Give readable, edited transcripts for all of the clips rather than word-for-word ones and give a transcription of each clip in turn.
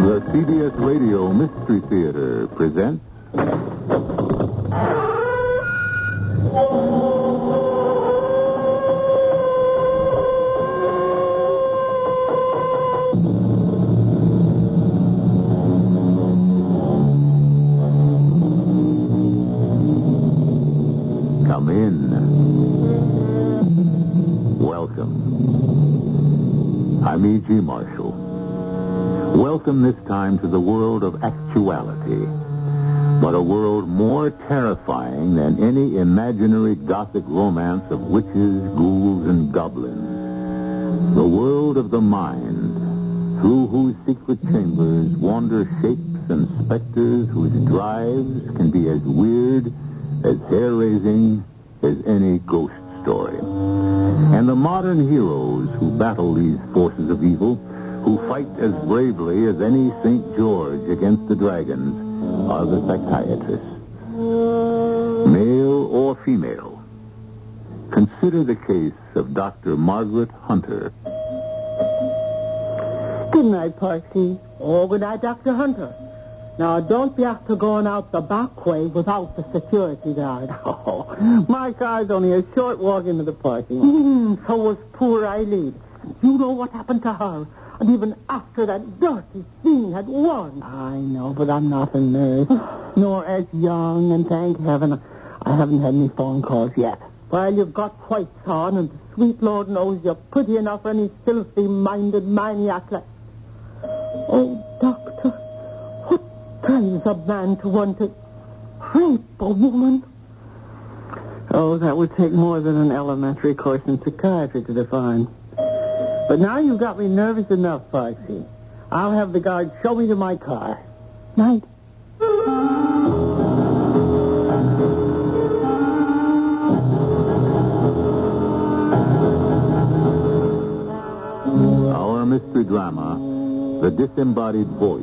The CBS Radio Mystery Theater presents... Come in. Welcome. I'm E.G. Marshall. Welcome this time to the world of actuality, but a world more terrifying than any imaginary Gothic romance of witches, ghouls, and goblins. The world of the mind, through whose secret chambers wander shapes and specters whose drives can be as weird, as hair-raising as any ghost story. And the modern heroes who battle these forces of evil, who fight as bravely as any St. George against the dragons, are the psychiatrists. Male or female. Consider the case of Dr. Margaret Hunter. Good night, Parksy. Oh, good night, Dr. Hunter. Now, don't be after going out the back way without the security guard. Oh, my car's only a short walk into the parking lot. So was poor Eileen. You know what happened to her? And even after that dirty scene had won. I know, but I'm not a nurse. Nor as young, and thank heaven, I haven't had any phone calls yet. Well, you've got whites on, and the sweet Lord knows you're pretty enough for any filthy-minded maniac like... Oh, Doctor, what kinds of man to want to rape a woman? Oh, that would take more than an elementary course in psychiatry to define. But now you've got me nervous enough, Parksy. I'll have the guard show me to my car. Night. Our mystery drama, The Disembodied Voice,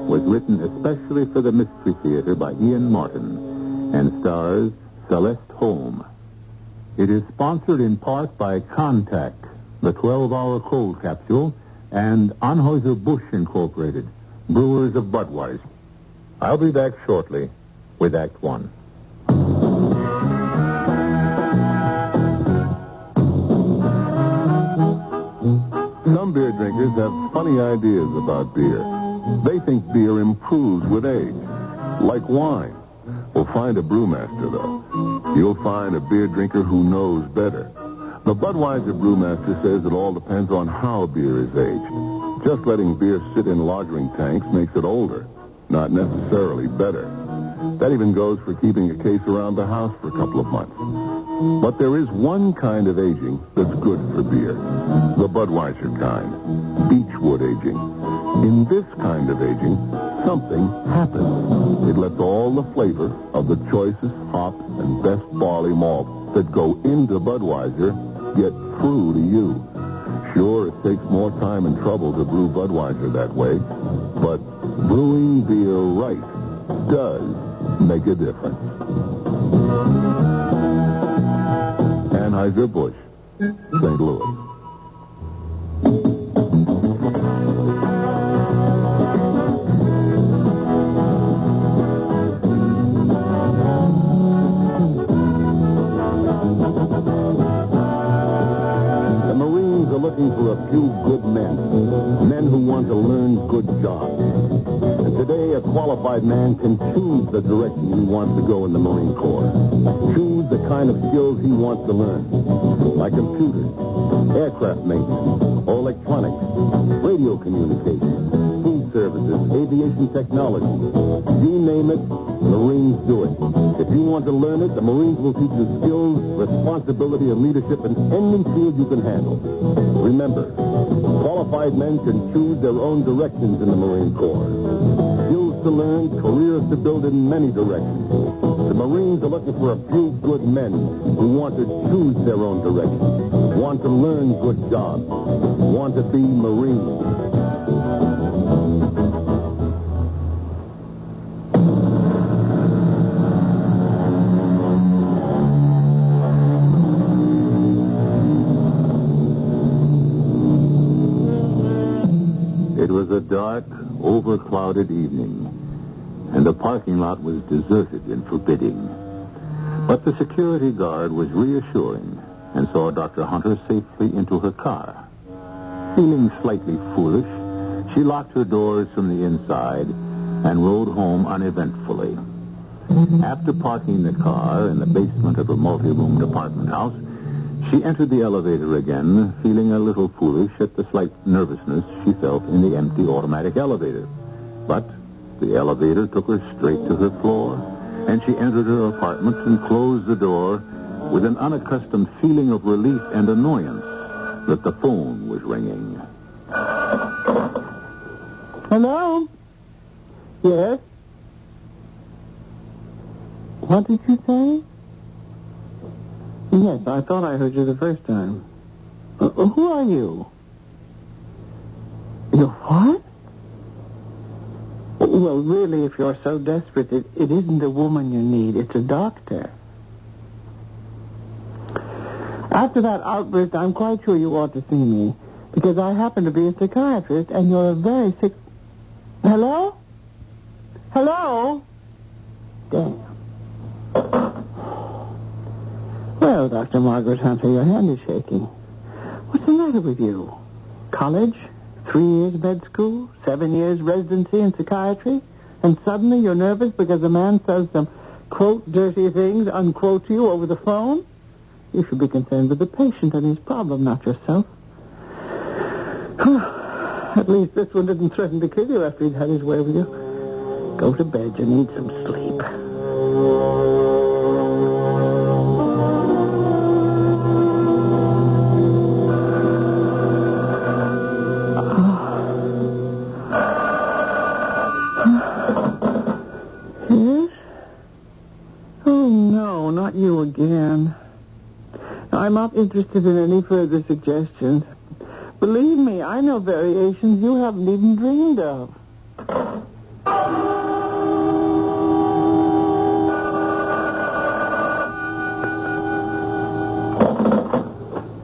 was written especially for the Mystery Theater by Ian Martin and stars Celeste Holm. It is sponsored in part by Contact, the 12-hour cold capsule, and Anheuser-Busch Incorporated, brewers of Budweiser. I'll be back shortly with Act One. Some beer drinkers have funny ideas about beer. They think beer improves with age, like wine. Well, find a brewmaster, though. You'll find a beer drinker who knows better. The Budweiser brewmaster says it all depends on how beer is aged. Just letting beer sit in lagering tanks makes it older, not necessarily better. That even goes for keeping a case around the house for a couple of months. But there is one kind of aging that's good for beer. The Budweiser kind. Beechwood aging. In this kind of aging, something happens. It lets all the flavor of the choicest hops and best barley malt that go into Budweiser get through to you. Sure, it takes more time and trouble to brew Budweiser that way, but brewing beer right does make a difference. Anheuser-Busch, St. Louis. For a few good men who want to learn good jobs. And today, a qualified man can choose the direction he wants to go in the Marine Corps. Choose the kind of skills he wants to learn, like computers, aircraft maintenance, or electronics, radio communications, food services, aviation technology. You name it, Marines do it. If you want to learn it, the Marines will teach you skills, responsibility, and leadership in any field you can handle. Remember, qualified men can choose their own directions in the Marine Corps. Skills to learn, careers to build in many directions. The Marines are looking for a few good men who want to choose their own direction, want to learn good jobs, want to be Marines. It was a dark, overclouded evening, and the parking lot was deserted and forbidding. But the security guard was reassuring and saw Dr. Hunter safely into her car. Feeling slightly foolish, she locked her doors from the inside and rode home uneventfully. After parking the car in the basement of her multi-roomed apartment house, she entered the elevator again, feeling a little foolish at the slight nervousness she felt in the empty automatic elevator. But the elevator took her straight to her floor, and she entered her apartment and closed the door with an unaccustomed feeling of relief and annoyance that the phone was ringing. Hello? Yes? What did you say? Yes, I thought I heard you the first time. Who are you? You what? Well, really, if you're so desperate, it isn't a woman you need. It's a doctor. After that outburst, I'm quite sure you ought to see me, because I happen to be a psychiatrist, and you're a very sick... Hello? Hello? Damn. Well, Dr. Margaret Hunter, your hand is shaking. What's the matter with you? College? 3 years med school? 7 years residency in psychiatry? And suddenly you're nervous because a man says some, quote, dirty things, unquote, to you over the phone? You should be concerned with the patient and his problem, not yourself. At least this one didn't threaten to kill you after he'd had his way with you. Go to bed. You need some sleep. Yes? Oh, no, not you again. I'm not interested in any further suggestions. Believe me, I know variations you haven't even dreamed of.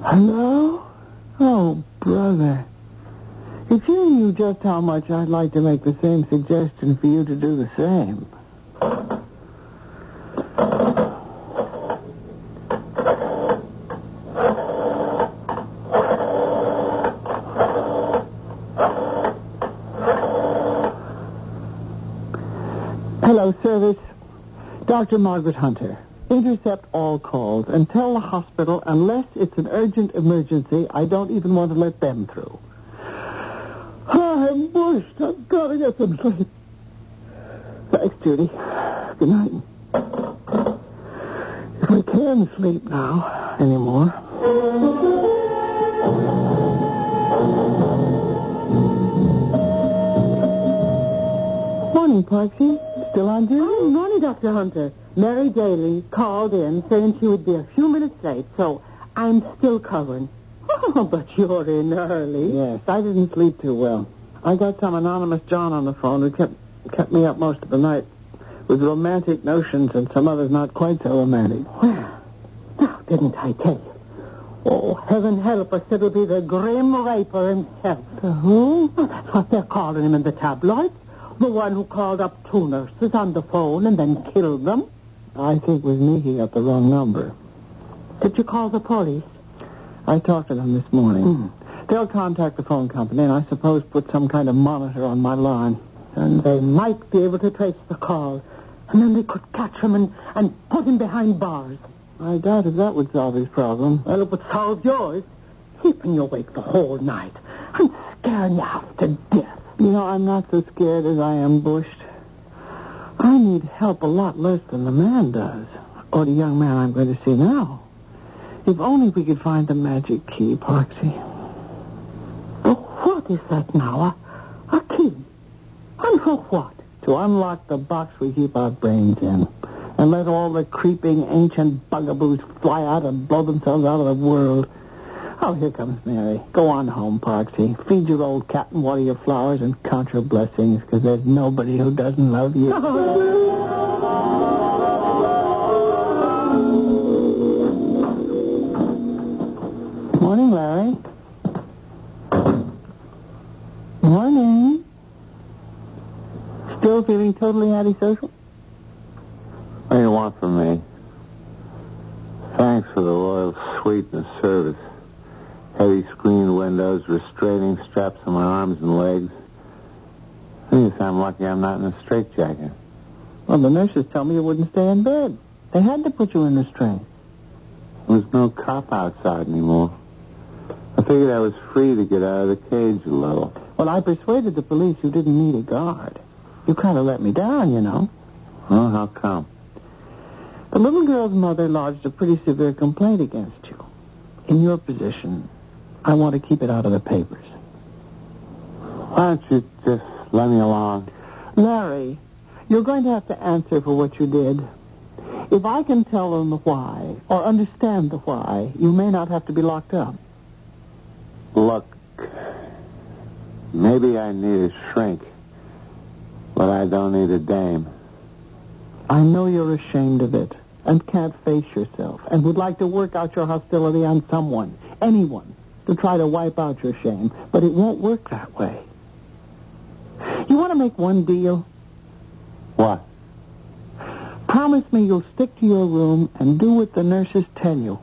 Hello? Oh, brother. If you knew just how much I'd like to make the same suggestion for you to do the same. Hello, service. Dr. Margaret Hunter. Intercept all calls and tell the hospital, unless it's an urgent emergency, I don't even want to let them through. I'm bushed. I've got to get some sleep. Thanks, Judy. Good night. If I can sleep now anymore. Morning, Parksy. Still on duty? Oh, morning, Dr. Hunter. Mary Daly called in saying she would be a few minutes late, so I'm still covering. Oh, but you're in early. Yes, I didn't sleep too well. I got some anonymous John on the phone who kept me up most of the night with romantic notions and some others not quite so romantic. Well, now, didn't I tell you? Oh, heaven help us, it'll be the grim Raper himself. The who? Well, that's what they're calling him in the tabloids. The one who called up 2 nurses on the phone and then killed them. I think with me he got the wrong number. Did you call the police? I talked to them this morning. They'll contact the phone company and I suppose put some kind of monitor on my line. And they might be able to trace the call. And then they could catch him and put him behind bars. I doubt if that would solve his problem. Well, it would solve yours. Keeping you awake the whole night and scaring you half to death. You know, I'm not so scared as I am bushed. I need help a lot less than the man does. Or the young man I'm going to see now. If only we could find the magic key, Parksy. But what is that now? A key? And for what? To unlock the box we keep our brains in. And let all the creeping ancient bugaboos fly out and blow themselves out of the world. Oh, here comes Mary. Go on home, Parksy. Feed your old cat and water your flowers and count your blessings, because there's nobody who doesn't love you. Morning, Larry. Morning. Still feeling totally antisocial? What do you want from me? Thanks for the royal suite and the service. Heavy screened windows, restraining straps on my arms and legs. I guess I'm lucky I'm not in a straitjacket. Well, the nurses tell me you wouldn't stay in bed. They had to put you in restraint. There's no cop outside anymore. I figured I was free to get out of the cage a little. Well, I persuaded the police you didn't need a guard. You kind of let me down, you know. Well, how come? The little girl's mother lodged a pretty severe complaint against you. In your position, I want to keep it out of the papers. Why don't you just let me along? Larry, you're going to have to answer for what you did. If I can tell them the why, or understand the why, you may not have to be locked up. Look, maybe I need a shrink, but I don't need a dame. I know you're ashamed of it, and can't face yourself, and would like to work out your hostility on someone, anyone, to try to wipe out your shame, but it won't work that way. You want to make one deal? What? Promise me you'll stick to your room and do what the nurses tell you.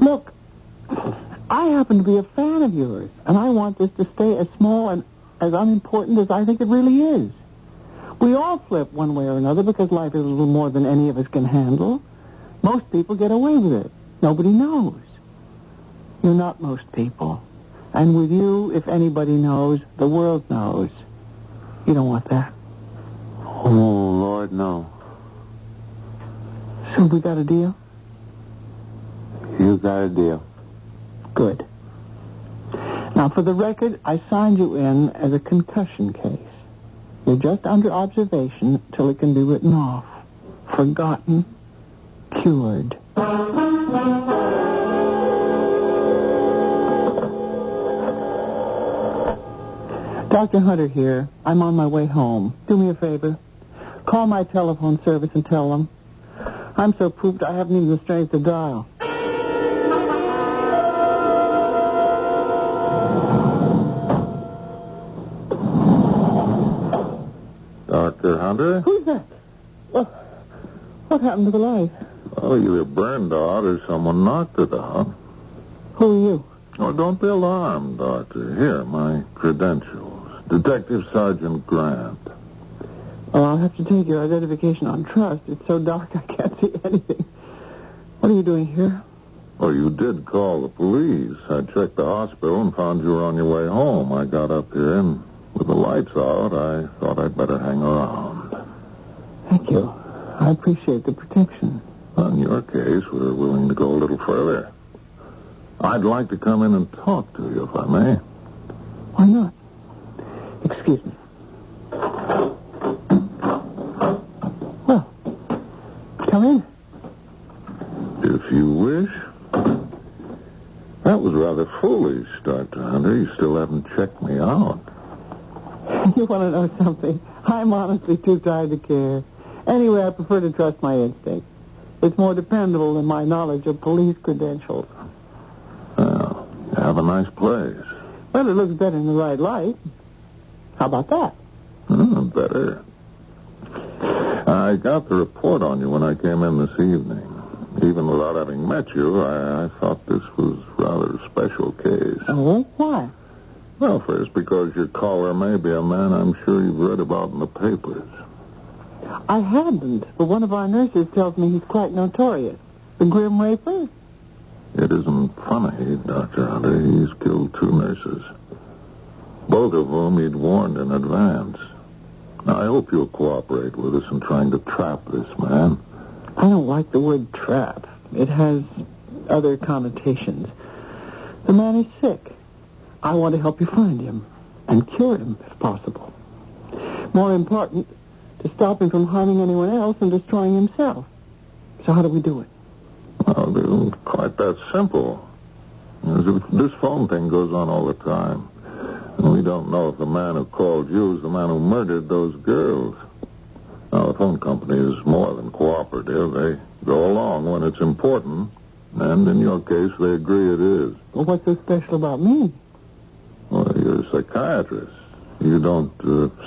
Look, I happen to be a fan of yours, and I want this to stay as small and as unimportant as I think it really is. We all flip one way or another because life is a little more than any of us can handle. Most people get away with it. Nobody knows. You're not most people. And with you, if anybody knows, the world knows. You don't want that. Oh, Lord, no. So we got a deal? You got a deal. Good. Now, for the record, I signed you in as a concussion case. You're just under observation till it can be written off. Forgotten. Cured. Dr. Hunter here. I'm on my way home. Do me a favor. Call my telephone service and tell them. I'm so pooped I haven't even the strength to dial. Dr. Hunter? Who's that? What happened to the light? Well, either burned out or someone knocked it out. Who are you? Oh, don't be alarmed, Doctor. Here, my credentials. Detective Sergeant Grant. Oh, I'll have to take your identification on trust. It's so dark I can't see anything. What are you doing here? Well, you did call the police. I checked the hospital and found you were on your way home. I got up here, and with the lights out, I thought I'd better hang around. Thank you. I appreciate the protection. In your case, we're willing to go a little further. I'd like to come in and talk to you, if I may. Why not? Excuse me. Well, come in. If you wish. That was rather foolish, Dr. Hunter. You still haven't checked me out. You want to know something? I'm honestly too tired to care. Anyway, I prefer to trust my instinct. It's more dependable than my knowledge of police credentials. Well, you have a nice place. Well, it looks better in the right light. How about that? Better. I got the report on you when I came in this evening. Even without having met you, I thought this was rather a special case. Oh, why? Well, first, because your caller may be a man I'm sure you've read about in the papers. I hadn't, but one of our nurses tells me he's quite notorious. The Grim Raper? It isn't funny, Dr. Hunter. He's killed 2 nurses. Both of whom he'd warned in advance. Now, I hope you'll cooperate with us in trying to trap this man. I don't like the word trap. It has other connotations. The man is sick. I want to help you find him and cure him, if possible. More important, to stop him from harming anyone else and destroying himself. So how do we do it? Well, it isn't quite that simple. This phone thing goes on all the time. And we don't know if the man who called you is the man who murdered those girls. Now, the phone company is more than cooperative. They go along when it's important. And in your case, they agree it is. Well, what's so special about me? Well, you're a psychiatrist. You don't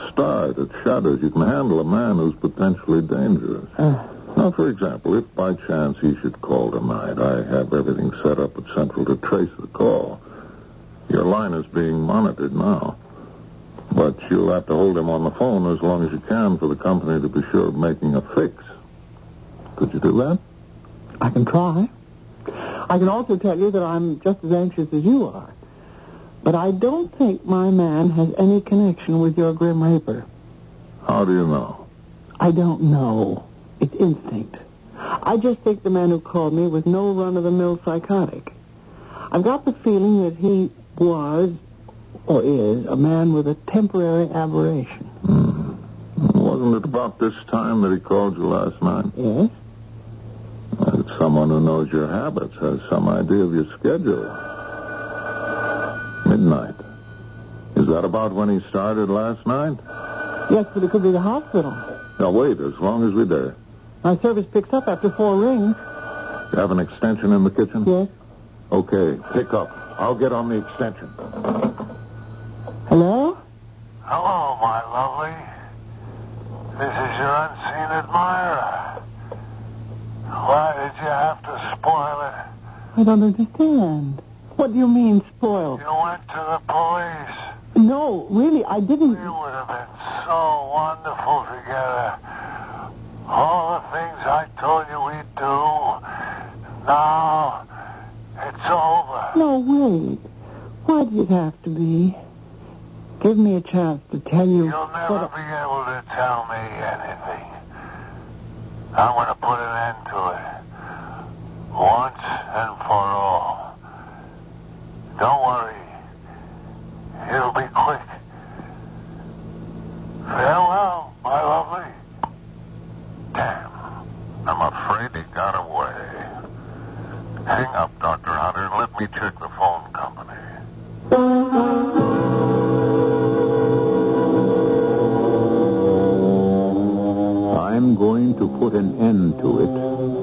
start at shadows. You can handle a man who's potentially dangerous. Now, for example, if by chance he should call tonight, I have everything set up at Central to trace the call. Your line is being monitored now. But you'll have to hold him on the phone as long as you can for the company to be sure of making a fix. Could you do that? I can try. I can also tell you that I'm just as anxious as you are. But I don't think my man has any connection with your Grim Reaper. How do you know? I don't know. It's instinct. I just think the man who called me was no run-of-the-mill psychotic. I've got the feeling that he was, or is, a man with a temporary aberration. Wasn't it about this time that he called you last night? Yes. It's someone who knows your habits, has some idea of your schedule. Midnight. Is that about when he started last night? Yes, but it could be the hospital. Now, wait, as long as we're there. My service picks up after 4 rings. You have an extension in the kitchen? Yes. Okay, pick up. I'll get on the extension. Hello? Hello, my lovely. This is your unseen admirer. Why did you have to spoil it? I don't understand. What do you mean, spoiled? You went to the police. No, really, I didn't. We would have been so wonderful together. All the things I told you we'd do. Now, it's over. No, wait. Why did it have to be? Give me a chance to tell you. You'll never be able to tell me anything. I'm going to put an end to it. Once and for all. Don't worry. It'll be quick. Farewell, my lovely. Damn. I'm afraid he got away. Hang up, Dr. Hunter, and let me check the phone company. I'm going to put an end to it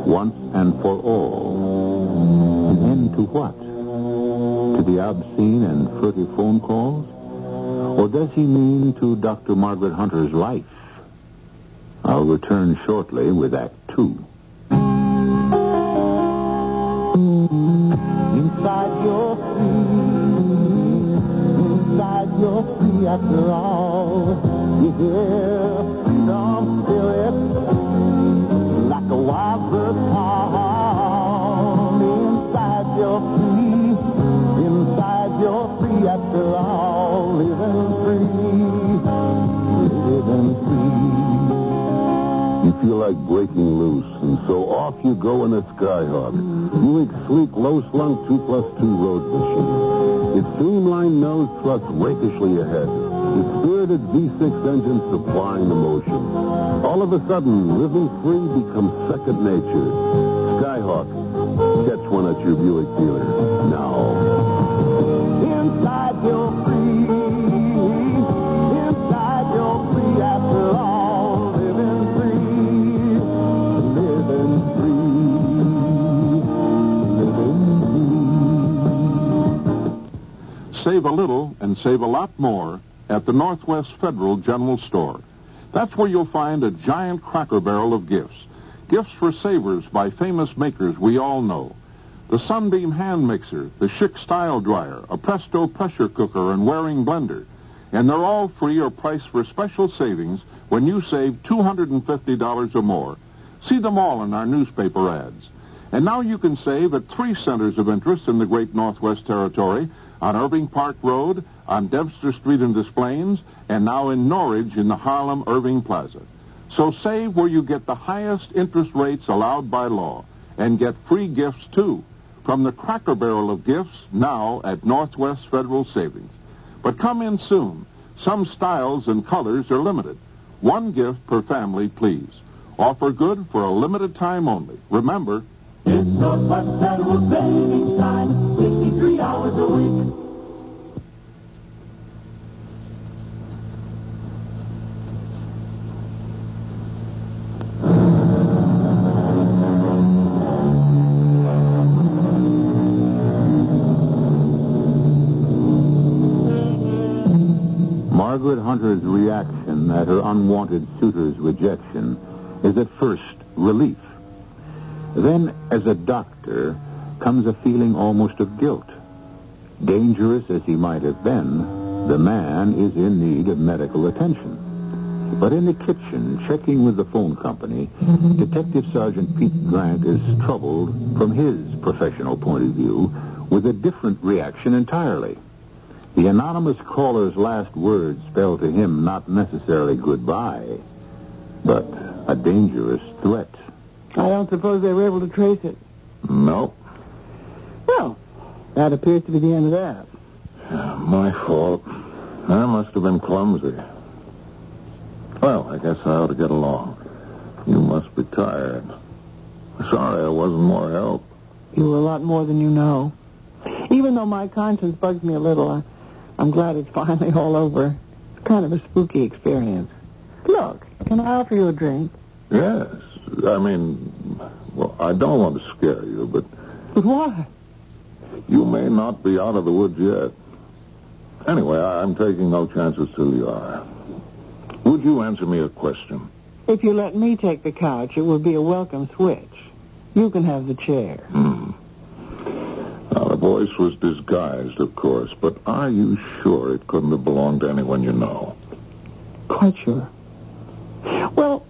once and for all. An end to what? To the obscene and furtive phone calls? Or does he mean to Dr. Margaret Hunter's life? I'll return shortly with Act 2. Inside you're free after all. You hear freedom spirit like a wild bird call. Inside you're free after all. Living free. You feel like breaking loose, and so off you go in a Skyhawk. Buick sleek, low-slung 2+2 road machine. Its streamlined nose thrusts rakishly ahead. Its spirited V6 engine supplying the motion. All of a sudden, living free becomes second nature. Skyhawk. Catch one at your Buick dealer now. Inside you're free. Inside you're free after all. Living free. Living free. Save a little and save a lot more at the Northwest Federal General Store. That's where you'll find a giant Cracker Barrel of gifts. Gifts for savers by famous makers we all know. The Sunbeam hand mixer, the Schick style dryer, a Presto pressure cooker and Waring blender. And they're all free or priced for special savings when you save $250 or more. See them all in our newspaper ads. And now you can save at 3 centers of interest in the Great Northwest Territory, on Irving Park Road, on Debster Street in Des Plaines, and now in Norridge in the Harlem Irving Plaza. So save where you get the highest interest rates allowed by law, and get free gifts, too, from the Cracker Barrel of gifts now at Northwest Federal Savings. But come in soon. Some styles and colors are limited. 1 gift per family, please. Offer good for a limited time only. Remember, it's Northwest Federal Savings Time, 53 hours a week. Margaret Margaret Hunter's reaction at her unwanted suitor's rejection is at first relief. Then, as a doctor, comes a feeling almost of guilt. Dangerous as he might have been, the man is in need of medical attention. But in the kitchen, checking with the phone company, Detective Sergeant Pete Grant is troubled, from his professional point of view, with a different reaction entirely. The anonymous caller's last words spell to him not necessarily goodbye, but a dangerous threat. I don't suppose they were able to trace it. No. Well, that appears to be the end of that. My fault. I must have been clumsy. Well, I guess I ought to get along. You must be tired. Sorry I wasn't more help. You were a lot more than you know. Even though my conscience bugs me a little, I'm glad it's finally all over. It's kind of a spooky experience. Look, can I offer you a drink? Yes. I mean, well, I don't want to scare you, but... But why? You may not be out of the woods yet. Anyway, I'm taking no chances till you are. Would you answer me a question? If you let me take the couch, it will be a welcome switch. You can have the chair. Now, the voice was disguised, of course, but are you sure it couldn't have belonged to anyone you know? Quite sure. Well,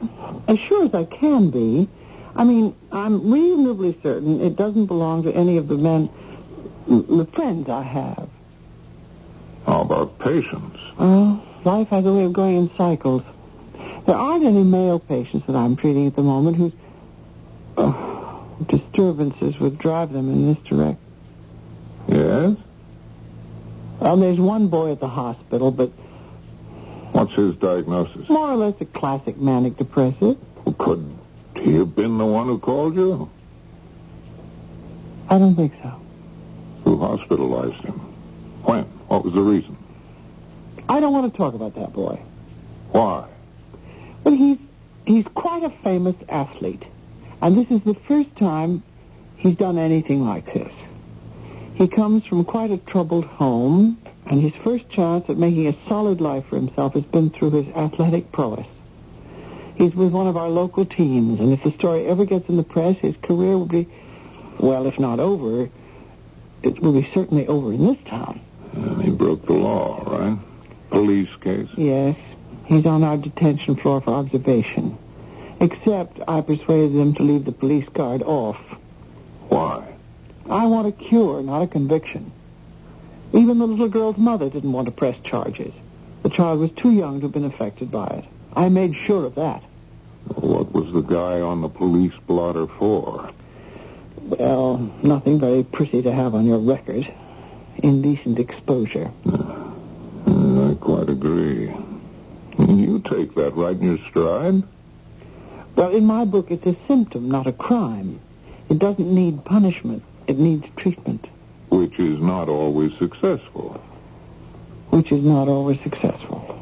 as sure as I can be. I mean, I'm reasonably certain it doesn't belong to any of the friends I have. How about patients? Oh, life has a way of going in cycles. There aren't any male patients that I'm treating at the moment whose disturbances would drive them in this direction. Yes? There's one boy at the hospital, but... What's his diagnosis? More or less a classic manic depressive. Could he have been the one who called you? I don't think so. Who hospitalized him? When? What was the reason? I don't want to talk about that boy. Why? Well, he's quite a famous athlete. And this is the first time he's done anything like this. He comes from quite a troubled home, and his first chance at making a solid life for himself has been through his athletic prowess. He's with one of our local teams, and if the story ever gets in the press, his career will be, well, if not over, it will be certainly over in this town. And he broke the law, right? Police case? Yes. He's on our detention floor for observation. Except I persuaded them to leave the police guard off. Why? I want a cure, not a conviction. Even the little girl's mother didn't want to press charges. The child was too young to have been affected by it. I made sure of that. What was the guy on the police blotter for? Well, nothing very pretty to have on your record. Indecent exposure. I quite agree. You take that right in your stride? Well, in my book, it's a symptom, not a crime. It doesn't need punishment. It needs treatment. Which is not always successful. Which is not always successful.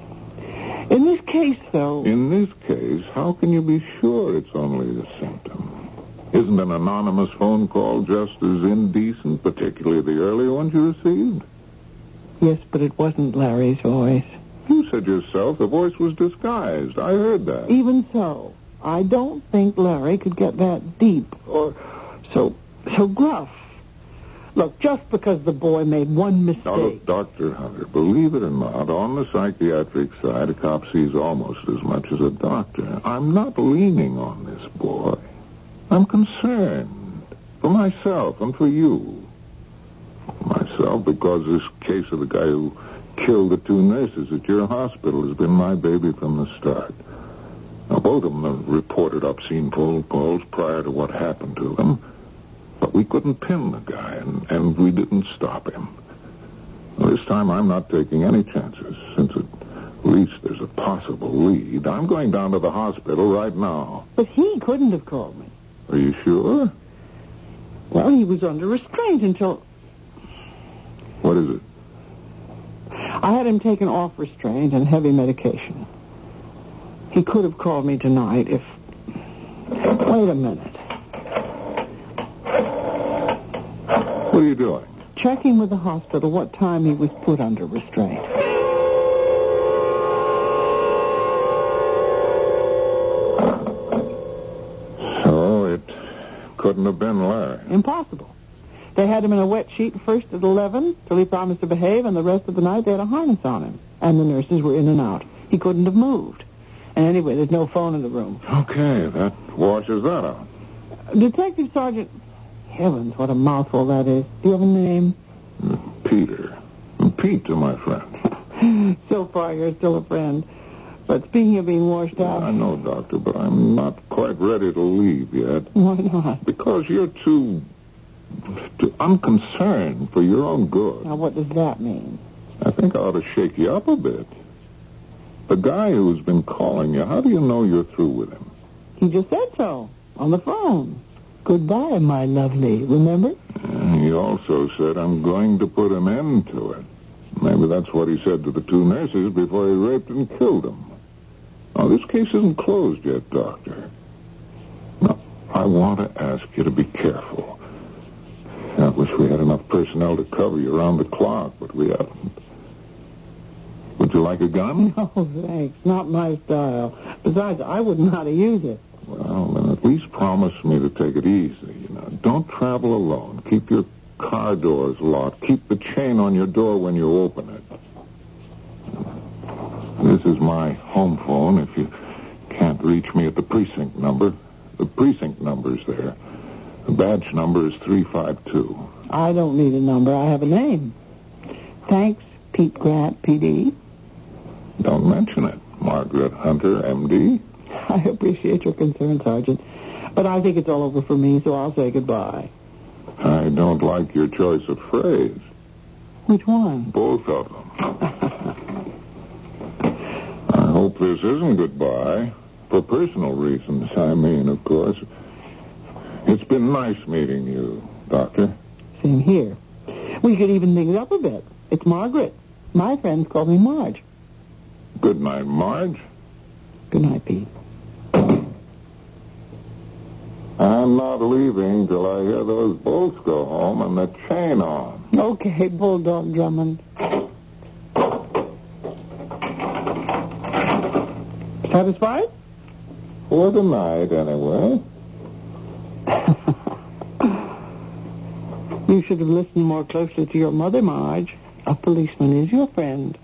In this case, though... In this case, how can you be sure it's only a symptom? Isn't an anonymous phone call just as indecent, particularly the earlier ones you received? Yes, but it wasn't Larry's voice. You said yourself the voice was disguised. I heard that. Even so, I don't think Larry could get that deep or so gruff. Look, just because the boy made one mistake... Now, look, Dr. Hunter, believe it or not, on the psychiatric side, a cop sees almost as much as a doctor. I'm not leaning on this boy. I'm concerned for myself and for you. Myself, because this case of the guy who killed the two nurses at your hospital has been my baby from the start. Now, both of them have reported obscene phone calls prior to what happened to them. But we couldn't pin the guy, and we didn't stop him. Well, this time I'm not taking any chances, since at least there's a possible lead. I'm going down to the hospital right now. But he couldn't have called me. Are you sure? Well, he was under restraint until... What is it? I had him taken off restraint and heavy medication. He could have called me tonight if... Wait a minute. What are you doing? Checking with the hospital what time he was put under restraint. couldn't have been Larry. Impossible. They had him in a wet sheet first at 11 till he promised to behave, and the rest of the night they had a harness on him. And the nurses were in and out. He couldn't have moved. And anyway, there's no phone in the room. Okay, that washes that out. Detective Sergeant... Heavens, what a mouthful that is. Do you have a name? Peter. Pete to my friend. So far, you're still a friend. But speaking of being washed out... I know, Doctor, but I'm not quite ready to leave yet. Why not? Because you're too unconcerned for your own good. Now, what does that mean? I think I ought to shake you up a bit. The guy who's been calling you, how do you know you're through with him? He just said so, on the phone. Goodbye, my lovely, remember? He also said, I'm going to put an end to it. Maybe that's what he said to the two nurses before he raped and killed them. Now, this case isn't closed yet, Doctor. Now, I want to ask you to be careful. I wish we had enough personnel to cover you around the clock, but we haven't. Would you like a gun? No, thanks. Not my style. Besides, I wouldn't know how to use it. Well, then at least promise me to take it easy. Don't travel alone. Keep your car doors locked. Keep the chain on your door when you open it. This is my home phone if you can't reach me at the precinct number. The precinct number's there. The badge number is 352. I don't need a number. I have a name. Thanks, Pete Grant, PD. Don't mention it. Margaret Hunter, MD. I appreciate your concern, Sergeant. But I think it's all over for me, so I'll say goodbye. I don't like your choice of phrase. Which one? Both of them. I hope this isn't goodbye. For personal reasons, I mean, of course. It's been nice meeting you, Doctor. Same here. We could even things up a bit. It's Margaret. My friends call me Marge. Good night, Marge. Good night, Pete. I'm not leaving till I hear those bolts go home and the chain on. Okay, Bulldog Drummond. Satisfied? For the night, anyway. You should have listened more closely to your mother, Marge. A policeman is your friend.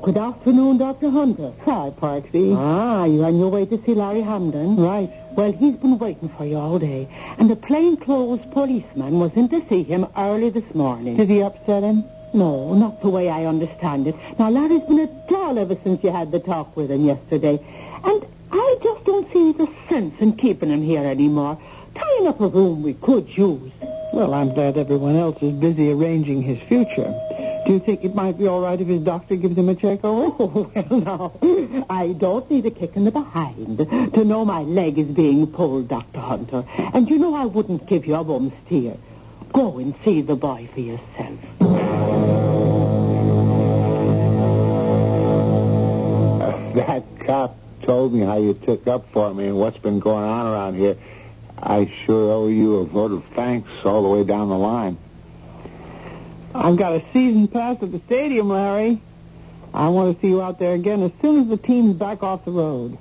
Good afternoon, Dr. Hunter. Hi, Parksy. You're on your way to see Larry Hamden? Right. Well, he's been waiting for you all day, and the plainclothes policeman was in to see him early this morning. Did he upset him? No, not the way I understand it. Now, Larry's been a doll ever since you had the talk with him yesterday, and I just don't see the sense in keeping him here anymore. Tying up a room we could use. Well, I'm glad everyone else is busy arranging his future. Do you think it might be all right if his doctor gives him a check over? Oh, well, no. I don't need a kick in the behind to know my leg is being pulled, Dr. Hunter. And you know I wouldn't give you a bum steer. Go and see the boy for yourself. That cop told me how you took up for me and what's been going on around here. I sure owe you a vote of thanks all the way down the line. I've got a season pass at the stadium, Larry. I want to see you out there again as soon as the team's back off the road.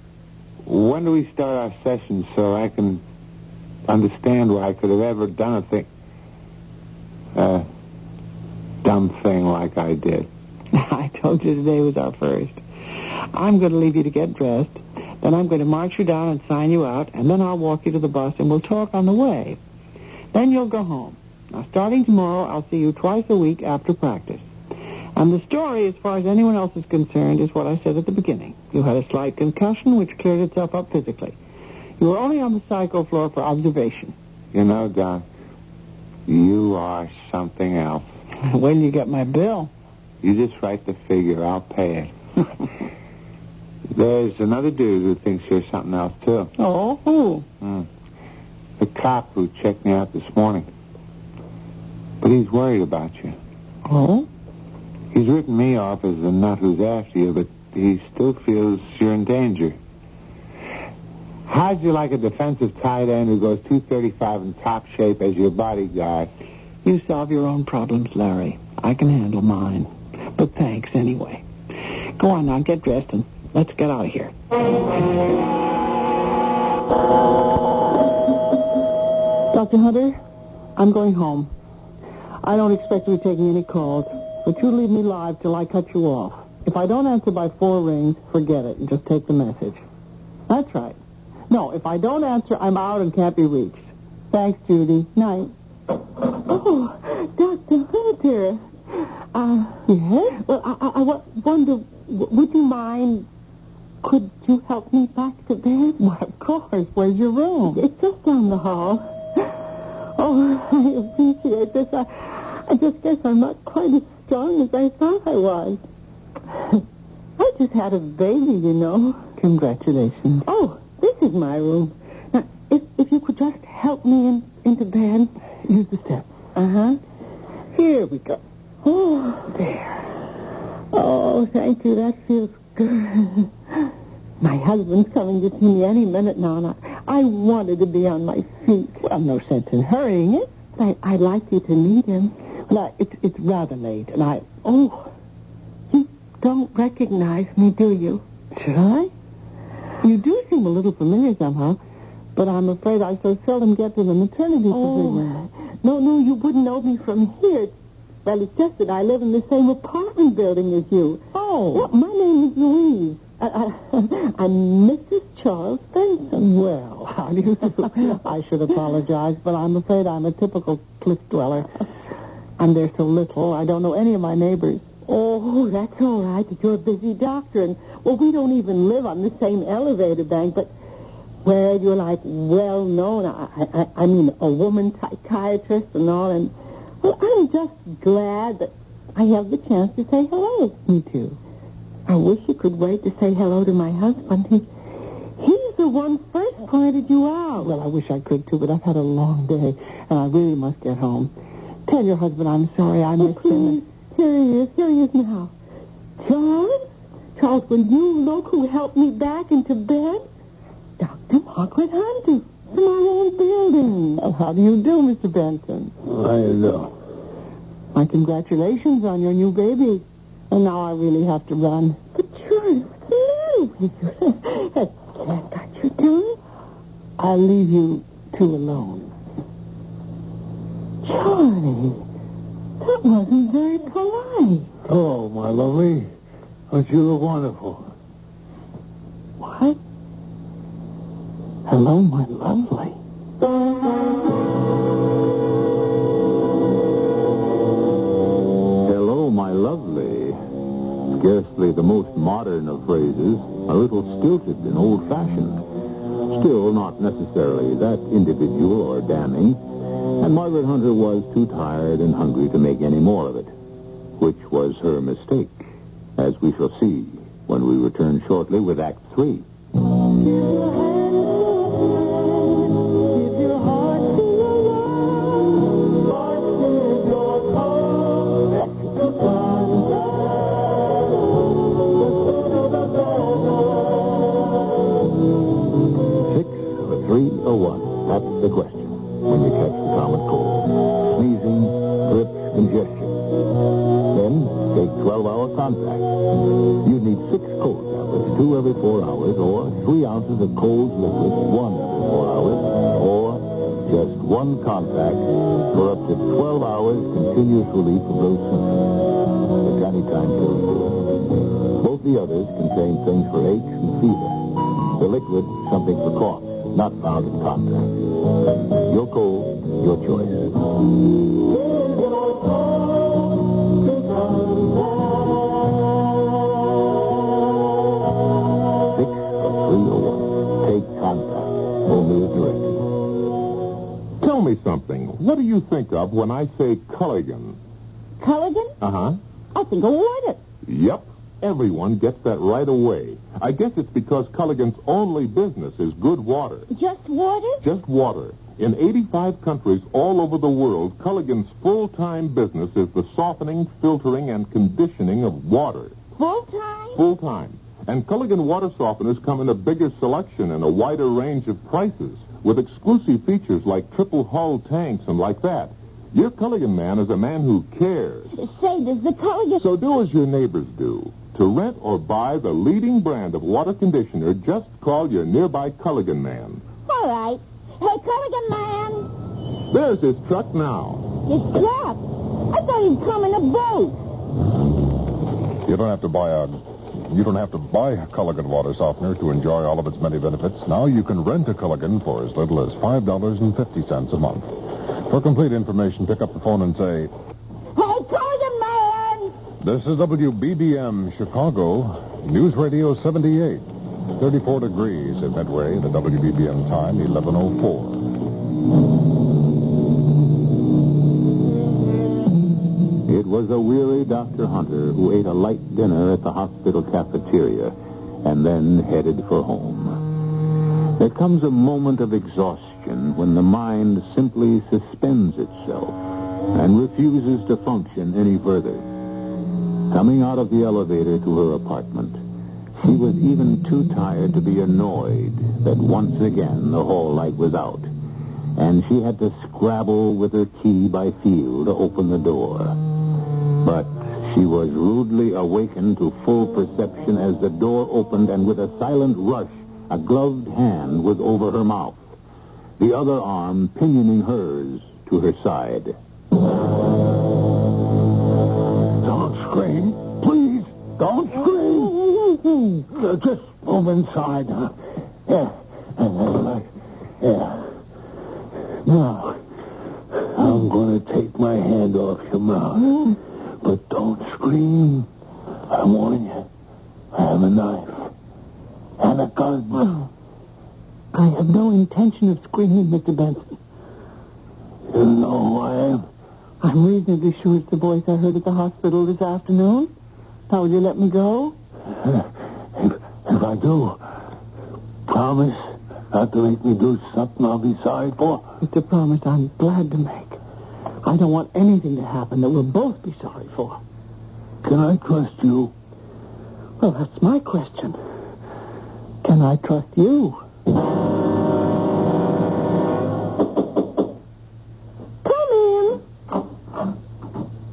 When do we start our session so I can understand why I could have ever done a dumb thing like I did? I told you today was our first. I'm going to leave you to get dressed. Then I'm going to march you down and sign you out, and then I'll walk you to the bus and we'll talk on the way. Then you'll go home. Now, starting tomorrow, I'll see you twice a week after practice. And the story, as far as anyone else is concerned, is what I said at the beginning. You had a slight concussion, which cleared itself up physically. You were only on the psycho floor for observation. You know, Doc, you are something else. When you get my bill? You just write the figure. I'll pay it. There's another dude who thinks you're something else, too. Oh, who? The cop who checked me out this morning. But he's worried about you. Oh? He's written me off as the nut who's after you, but he still feels you're in danger. How'd you like a defensive tight end who goes 235 in top shape as your bodyguard? You solve your own problems, Larry. I can handle mine. But thanks anyway. Go on now, get dressed and let's get out of here. Dr. Hunter, I'm going home. I don't expect you taking any calls, but you leave me live till I cut you off. If I don't answer by 4 rings, forget it and just take the message. That's right. No, if I don't answer, I'm out and can't be reached. Thanks, Judy. Night. Oh, Dr. Hunter. Yes? Well, I wonder, would you mind, could you help me back to bed? Why, of course. Where's your room? It's just down the hall. Oh, I appreciate this. I just guess I'm not quite as strong as I thought I was. I just had a baby, you know. Congratulations. Oh, this is my room. Now, if you could just help me into bed. Here's the steps. Uh-huh. Here we go. Oh, there. Oh, thank you. That feels good. My husband's coming to see me any minute now, and I wanted to be on my feet. Well, no sense in hurrying it. I'd like you to meet him. Well, it's rather late, and Oh, you don't recognize me, do you? Should I? You do seem a little familiar somehow, but I'm afraid I so seldom get to the maternity pavilion. No, you wouldn't know me from here. Well, it's just that I live in the same apartment building as you. Oh. Yeah, my name is Louise. I'm Mrs. Charles Benson. Well, how do you do? I should apologize, but I'm afraid I'm a typical cliff dweller. I'm there so little, I don't know any of my neighbors. Oh, that's all right. You're a busy doctor, and, well, we don't even live on the same elevator bank, but, well, you're, like, well-known. I mean, a woman psychiatrist and all, and, well, I'm just glad that I have the chance to say hello. Me too. I wish you could wait to say hello to my husband. He's the one first pointed you out. Well, I wish I could, too, but I've had a long day, and I really must get home. Tell your husband I'm sorry I missed him. Here he is now. Charles, will you look who helped me back into bed? Dr. Margaret Hunter from our old building. Well, how do you do, Mr. Benson? How you do? My congratulations on your new baby. And now I really have to run. But Charlie, what's the matter with you? Has that got you down? I'll leave you two alone. Charlie, that wasn't very polite. Oh, my lovely. But you look wonderful. What? Hello, my lovely. Hello, my lovely. Scarcely the most modern of phrases, a little stilted and old-fashioned. Still not necessarily that individual or damning. And Margaret Hunter was too tired and hungry to make any more of it, which was her mistake, as we shall see when we return shortly with Act 3. That's the question when you catch the common cold. Sneezing, throat congestion. Then take 12-hour contact. You need 6 cold tablets, 2 every 4 hours, or 3 ounces of cold liquid, 1 every 4 hours, or just 1 contact for up to 12 hours continuous relief of those symptoms. Which any time pills do. Both the others contain things for aches and fever. The liquid, something for cough. Not found in contact. Your cold, your choice. 6-301. Take contact. Only as directed. Tell me something. What do you think of when I say Culligan? Culligan? Uh-huh. I think of water. Yep. Everyone gets that right away. I guess it's because Culligan's only business is good water. Just water? Just water. In 85 countries all over the world, Culligan's full-time business is the softening, filtering, and conditioning of water. Full-time? Full-time. And Culligan water softeners come in a bigger selection and a wider range of prices, with exclusive features like triple hull tanks and like that. Your Culligan man is a man who cares. Say, does the Culligan... So do as your neighbors do. To rent or buy the leading brand of water conditioner, just call your nearby Culligan man. All right. Hey, Culligan man. There's his truck now. His truck? I thought he'd come in a boat. You don't have to buy a Culligan water softener to enjoy all of its many benefits. Now you can rent a Culligan for as little as $5.50 a month. For complete information, pick up the phone and say, Hey, Culligan man! This is WBBM Chicago, News Radio 78. 34 degrees at Midway, the WBBM time, 11:04. It was a weary Dr. Hunter who ate a light dinner at the hospital cafeteria and then headed for home. There comes a moment of exhaustion when the mind simply suspends itself and refuses to function any further. Coming out of the elevator to her apartment, she was even too tired to be annoyed that once again the hall light was out, and she had to scrabble with her key by feel to open the door. But she was rudely awakened to full perception as the door opened, and with a silent rush, a gloved hand was over her mouth, the other arm pinioning hers to her side. Don't scream. Please, don't scream. Just move inside, huh? Yeah. Yeah. Now, I'm going to take my hand off your mouth. But don't scream. I warn you. I have a knife. And a gun. I have no intention of screaming, Mr. Benson. You know who I am? I'm reasonably sure it's the voice I heard at the hospital this afternoon. Now, will you let me go? If I do, promise not to make me do something I'll be sorry for. It's a promise I'm glad to make. I don't want anything to happen that we'll both be sorry for. Can I trust you? Well, that's my question. Can I trust you? Come in.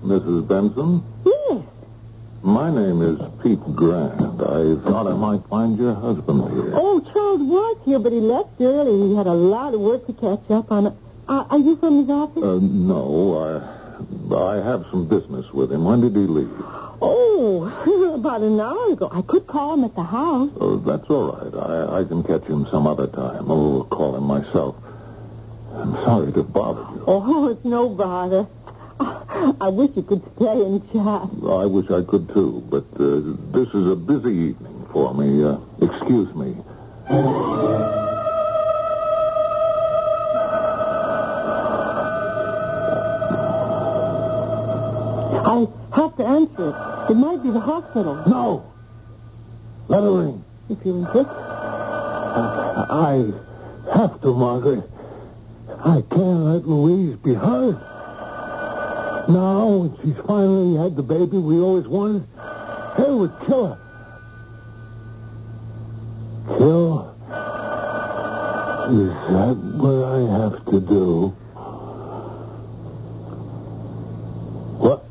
Mrs. Benson? Yes. My name is Pete Grant. I thought I might find your husband here. Oh, Charles was here, but he left early. He had a lot of work to catch up on. Are you from his office? No, I have some business with him. When did he leave? Oh, about an hour ago. I could call him at the house. Oh, that's all right. I can catch him some other time. I'll call him myself. I'm sorry to bother you. Oh, it's no bother. I wish you could stay and chat. I wish I could, too, but this is a busy evening for me. Excuse me. I have to answer it. It might be the hospital. No. Let her ring. If you insist. I have to, Margaret. I can't let Louise be hurt. Now, when she's finally had the baby we always wanted, it would kill her. Kill? Is that what I have to do? What?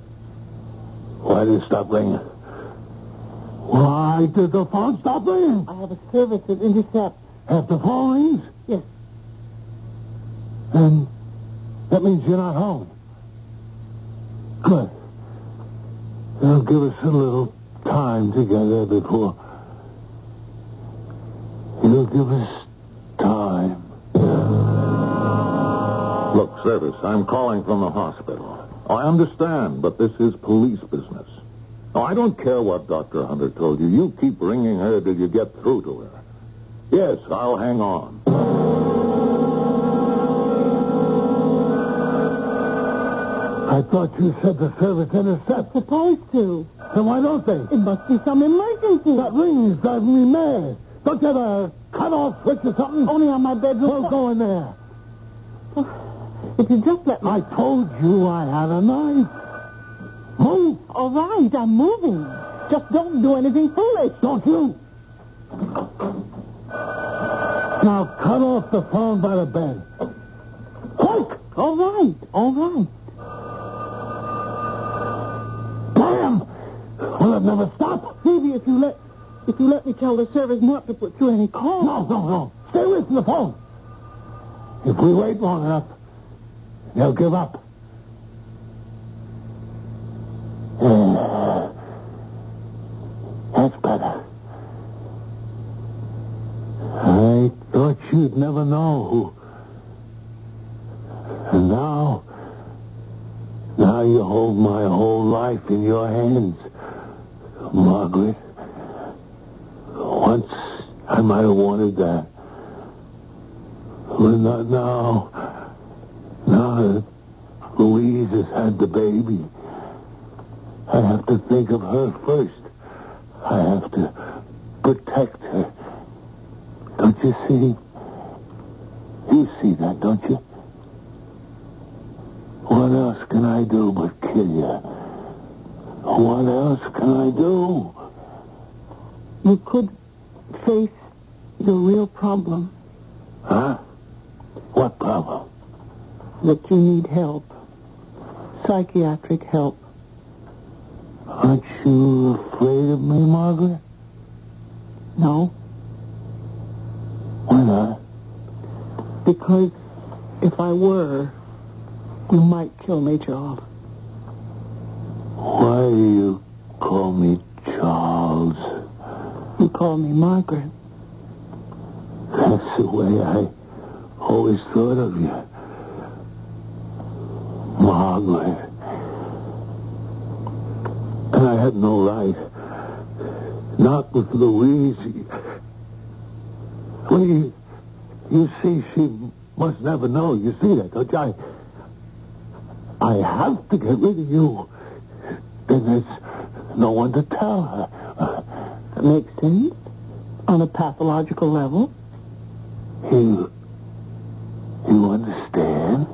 Why did it stop ringing? Why did the phone stop ringing? I have a service that intercepts. If the phone rings? Yes. And that means you're not home. Good. That'll give us a little time together before... You'll give us time. Look, Service, I'm calling from the hospital. I understand, but this is police business. Now, I don't care what Dr. Hunter told you. You keep ringing her till you get through to her. Yes, I'll hang on. I thought you said the service intercepts. Supposed to. Then why don't they? It must be some emergency. That ring is driving me mad. Don't you have a cut-off switch or something? Only on my bedroom. Well, go in there. If you just let me... I told you I had a knife. Move. All right, I'm moving. Just don't do anything foolish. Don't you? Now cut off the phone by the bed. Quick! All right, all right. I'd never stop. Maybe if you let me tell the service not to put through any calls. No. Stay away from the phone. If we wait long enough, they'll give up. That's better. I thought you'd never know who. And now you hold my whole life in your hands, Margaret. Once I might have wanted that. But not now. Now that Louise has had the baby, I have to think of her first. I have to protect her. Don't you see? You see that, don't you? What else can I do but kill you? What else can I do? You could face your real problem. Huh? What problem? That you need help. Psychiatric help. Aren't you afraid of me, Margaret? No. Why not? Because if I were, you might kill me, Charles. Why do you call me Charles? You call me Margaret. That's the way I always thought of you. Margaret. And I had no right. Not with Louise. Well, you see, she must never know. You see that, don't you? I have to get rid of you. Then there's no one to tell her. That makes sense. On a pathological level. You understand?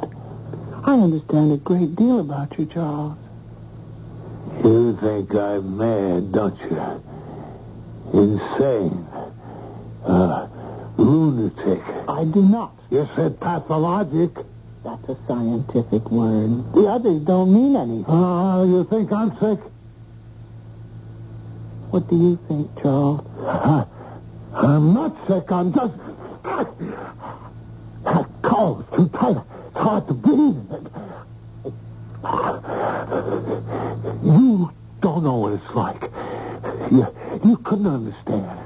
I understand a great deal about you, Charles. You think I'm mad, don't you? Insane. Lunatic. I do not. You said pathologic. That's a scientific word. The others don't mean anything. Oh, you think I'm sick? What do you think, Charles? I'm not sick. I'm just... That collar's too tight. It's hard to breathe. You don't know what it's like. You couldn't understand.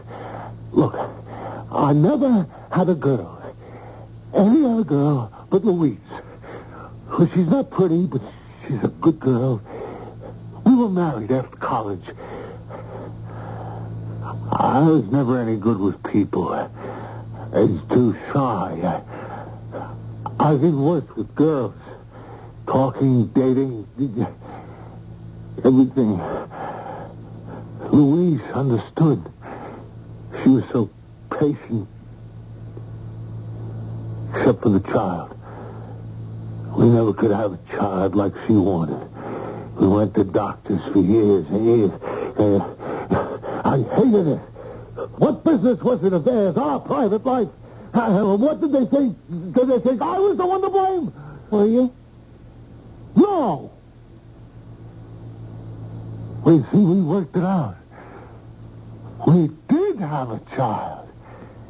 Look, I never had a girl. Any other girl but Louise. Well, she's not pretty, but she's a good girl. We were married after college. I was never any good with people. I was too shy. I was even worse with girls. Talking, dating, everything. Louise understood. She was so patient. Except for the child. We never could have a child like she wanted. We went to doctors for years and years. I hated it. What business was it of theirs? Our private life. What did they think? Did they think I was the one to blame? Were you? No. We worked it out. We did have a child.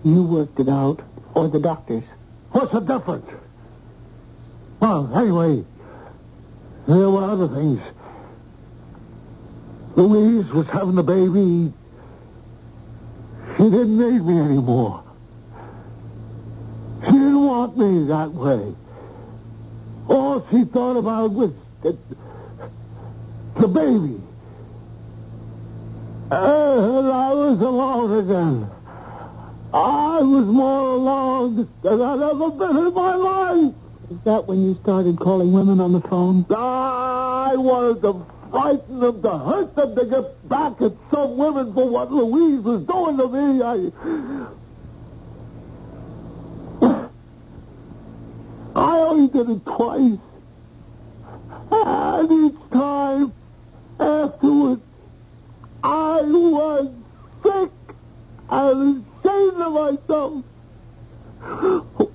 You worked it out, or the doctors? What's the difference? Well, anyway, there were other things. Louise was having the baby. She didn't need me anymore. She didn't want me that way. All she thought about was the baby. And I was alone again. I was more alone than I'd ever been in my life. Is that when you started calling women on the phone? I wanted to frighten them, to hurt them, to get back at some women for what Louise was doing to me. I only did it twice. And each time, afterwards, I was sick. I was ashamed of myself.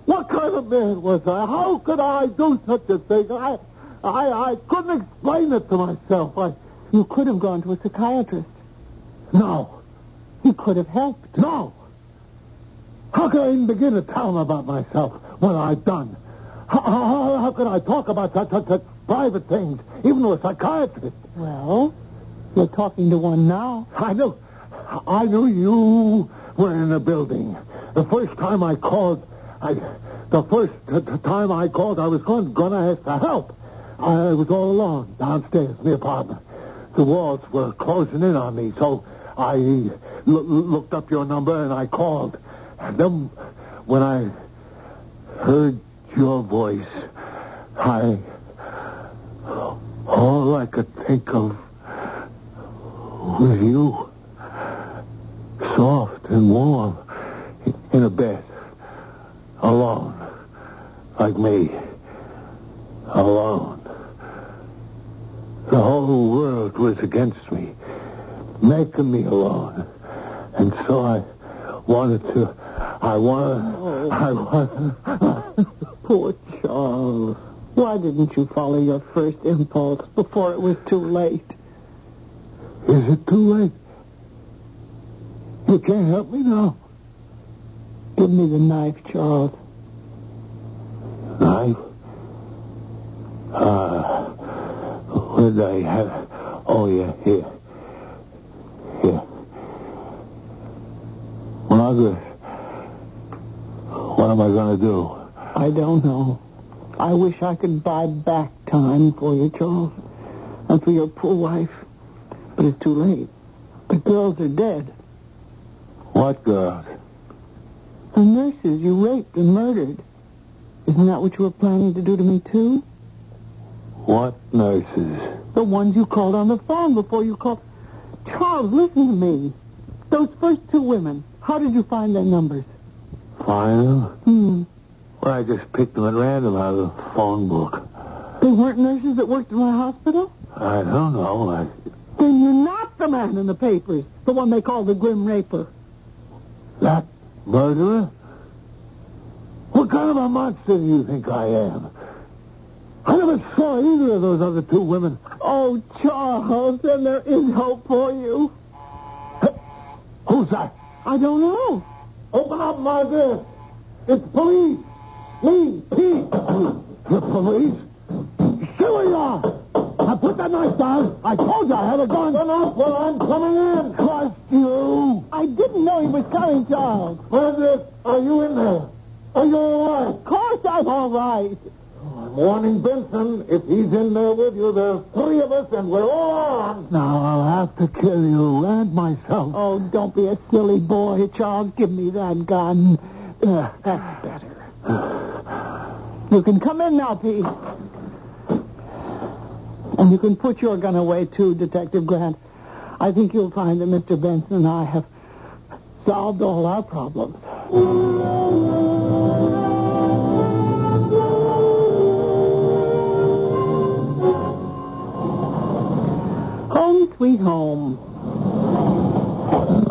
What kind of man was I? How could I do such a thing? I couldn't explain it to myself. You could have gone to a psychiatrist. No. He could have helped. No. How can I even begin to tell him about myself when I've done? How can I talk about such private things, even to a psychiatrist? Well, you're talking to one now. I knew you were in the building. The first time I called, I was going to ask for help. I was all alone downstairs in the apartment. The walls were closing in on me, so I looked up your number and I called. And then when I heard your voice, all I could think of was you. Soft and warm in a bed. Alone. Like me. Alone. The whole world was against me, making me alone. And so I wanted... Poor Charles. Why didn't you follow your first impulse before it was too late? Is it too late? You can't help me now. Give me the knife, Charles. Knife? Where did I have it? Oh, yeah, here. Margaret, what am I going to do? I don't know. I wish I could buy back time for you, Charles, and for your poor wife. But it's too late. The girls are dead. What girls? The nurses you raped and murdered. Isn't that what you were planning to do to me, too? What nurses? The ones you called on the phone before you called... Charles, listen to me. Those first two women, how did you find their numbers? Find them? Well, I just picked them at random out of the phone book. They weren't nurses that worked in my hospital? I don't know. Then you're not the man in the papers, the one they called the Grim Raper. That murderer? What kind of a monster do you think I am? I never saw either of those other two women. Oh, Charles, then there is hope for you. Who's that? I don't know. Open up, Margaret. It's police. Me, Pete. The police? Sure you are. Now put that knife down. I told you I had a gun. Come up, well, I'm coming in. Trust you. I didn't know he was coming, Charles. Margaret, are you in there? Are you all right? Of course I'm all right. I'm warning Benson. If he's in there with you, there's three of us, and we're all armed. Now, I'll have to kill you and myself. Oh, don't be a silly boy, Charles. Give me that gun. That's better. You can come in now, Pete. And you can put your gun away, too, Detective Grant. I think you'll find that Mr. Benson and I have solved all our problems. Home sweet home.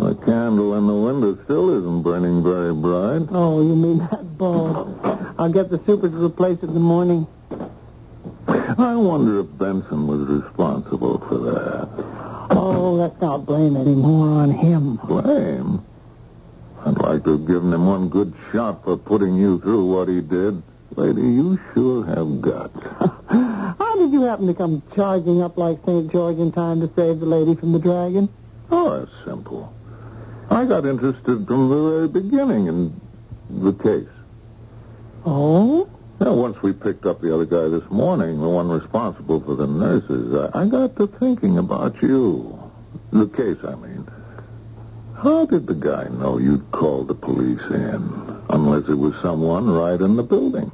The candle in the window still isn't burning very bright. Oh, you mean that bulb. I'll get the super to replace it in the morning. I wonder if Benson was responsible for that. Oh, let's not blame any more on him. Blame? I'd like to have given him one good shot for putting you through what he did. Lady, you sure have guts. How did you happen to come charging up like St. George in time to save the lady from the dragon? Oh, that's simple. I got interested from the very beginning in the case. Oh? Now, once we picked up the other guy this morning, the one responsible for the nurses, I got to thinking about you. The case, I mean. How did the guy know you'd called the police in? Unless it was someone right in the building.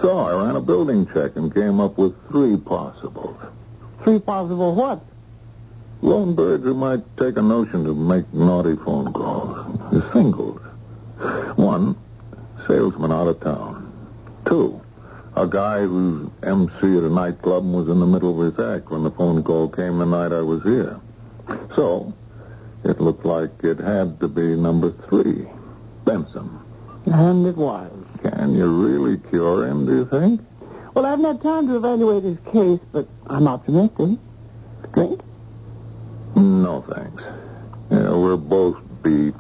So I ran a building check and came up with three possibles. Three possible what? Lone birds who might take a notion to make naughty phone calls. The singles. One, salesman out of town. Two, a guy whose MC at a nightclub was in the middle of his act when the phone call came the night I was here. So, it looked like it had to be number three, Benson. And it was. Can you really cure him, do you think? Well, I haven't had time to evaluate his case, but I'm optimistic. Drink? No, thanks. Yeah, we're both beat.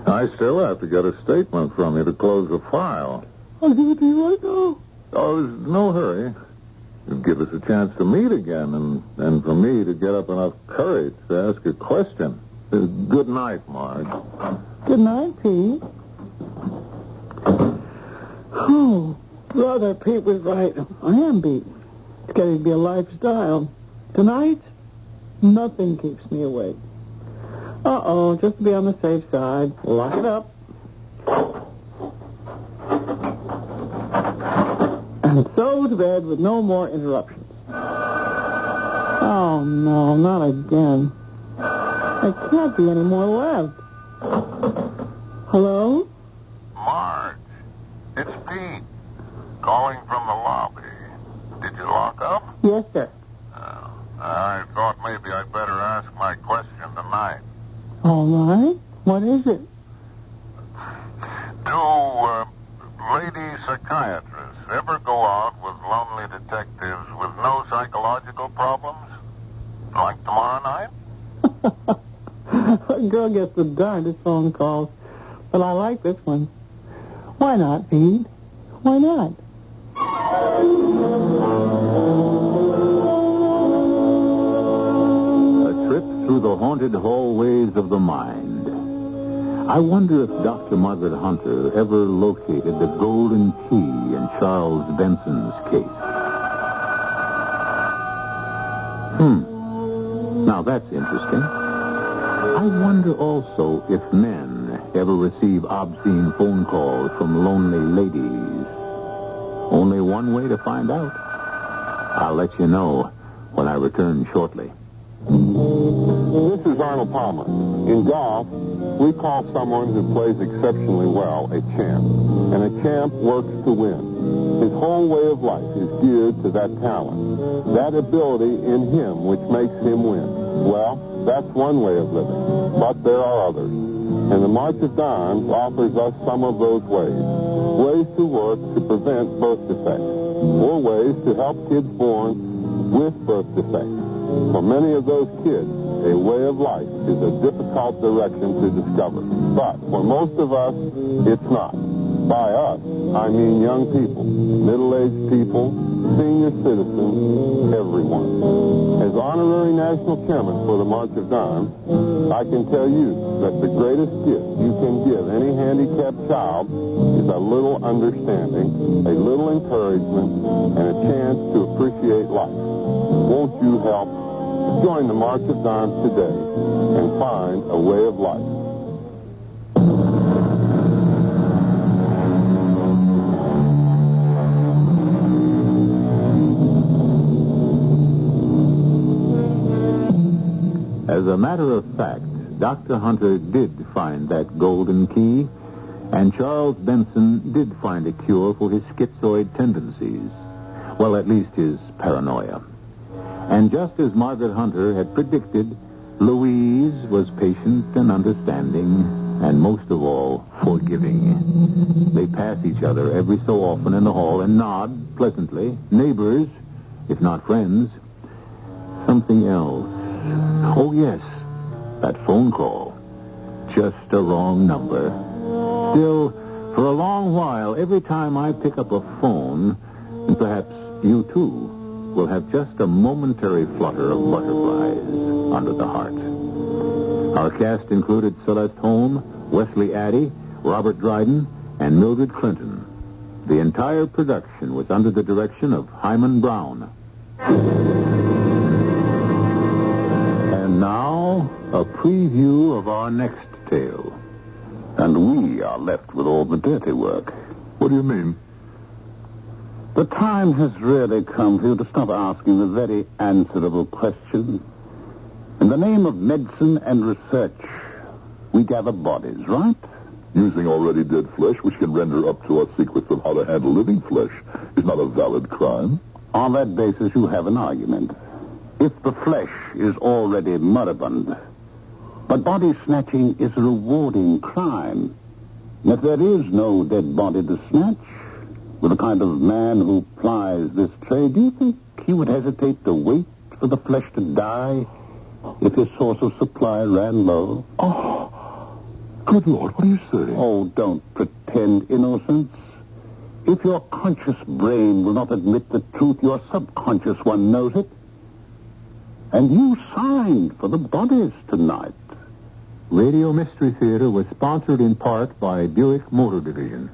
I still have to get a statement from you to close the file. I'll give it to you right now. Oh, there's no hurry. It'd give us a chance to meet again and for me to get up enough courage to ask a question. Good night, Marge. Good night, Pete. Oh, brother, Pete was right. I am beat. It's getting to be a lifestyle. Tonight, nothing keeps me awake. Uh-oh, just to be on the safe side. Lock it up. And so to bed with no more interruptions. Oh, no, not again. There can't be any more left. Hello? Marge, it's Pete, calling from the lobby. Did you lock up? Yes, sir. I thought maybe I'd better ask my question tonight. All right. What is it? Do lady psychiatrists ever go out with lonely detectives with no psychological problems? Like tomorrow night? A girl gets the darndest phone calls. But I like this one. Why not, Pete? Why not? A trip through the haunted hallways of the mind. I wonder if Dr. Margaret Hunter ever located the golden key in Charles Benson's case. Now that's interesting. I wonder also if men ever receive obscene phone calls from lonely ladies. Only one way to find out. I'll let you know when I return shortly. This is Arnold Palmer. In golf, we call someone who plays exceptionally well a champ. And a champ works to win. His whole way of life is geared to that talent, that ability in him which makes him win. Well, that's one way of living, but there are others. And the March of Dimes offers us some of those ways to work to prevent birth defects, or ways to help kids born with birth defects. For many of those kids, a way of life is a difficult direction to discover. But for most of us, it's not. By us, I mean young people, middle-aged people, senior citizens, everyone. As honorary national chairman for the March of Dimes, I can tell you that the greatest gift you can give any handicapped child is a little understanding, a little encouragement, and a chance to appreciate life. Won't you help? Join the March of Dimes today and find a way of life. As a matter of fact, Dr. Hunter did find that golden key, and Charles Benson did find a cure for his schizoid tendencies. Well, at least his paranoia. And just as Margaret Hunter had predicted, Louise was patient and understanding, and most of all, forgiving. They pass each other every so often in the hall and nod pleasantly, neighbors, if not friends. Something else. Oh, yes, that phone call. Just a wrong number. Still, for a long while, every time I pick up a phone, and perhaps you too, will have just a momentary flutter of butterflies under the heart. Our cast included Celeste Holm, Wesley Addy, Robert Dryden, and Mildred Clinton. The entire production was under the direction of Hyman Brown. And now, a preview of our next tale. And we are left with all the dirty work. What do you mean? The time has really come for you to stop asking the very answerable question. In the name of medicine and research, we gather bodies, right? Using already dead flesh, which can render up to us secrets of how to handle living flesh, is not a valid crime. On that basis, you have an argument. If the flesh is already moribund, but body snatching is a rewarding crime, and if there is no dead body to snatch, with the kind of man who plies this trade, do you think he would hesitate to wait for the flesh to die if his source of supply ran low. Oh, good Lord, what are you saying? Oh, don't pretend innocence. If your conscious brain will not admit the truth, your subconscious one knows it. And you signed for the bodies tonight. Radio Mystery Theater was sponsored in part by Buick Motor Division.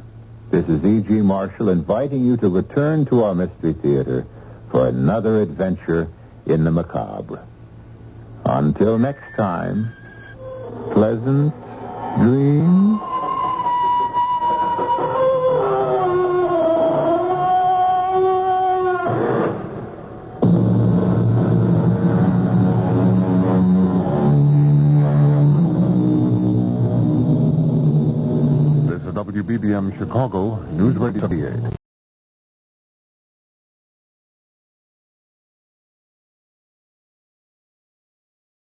This is E.G. Marshall inviting you to return to our Mystery Theater for another adventure in the macabre. Until next time, pleasant dreams. WBBM Chicago, News Radio 78.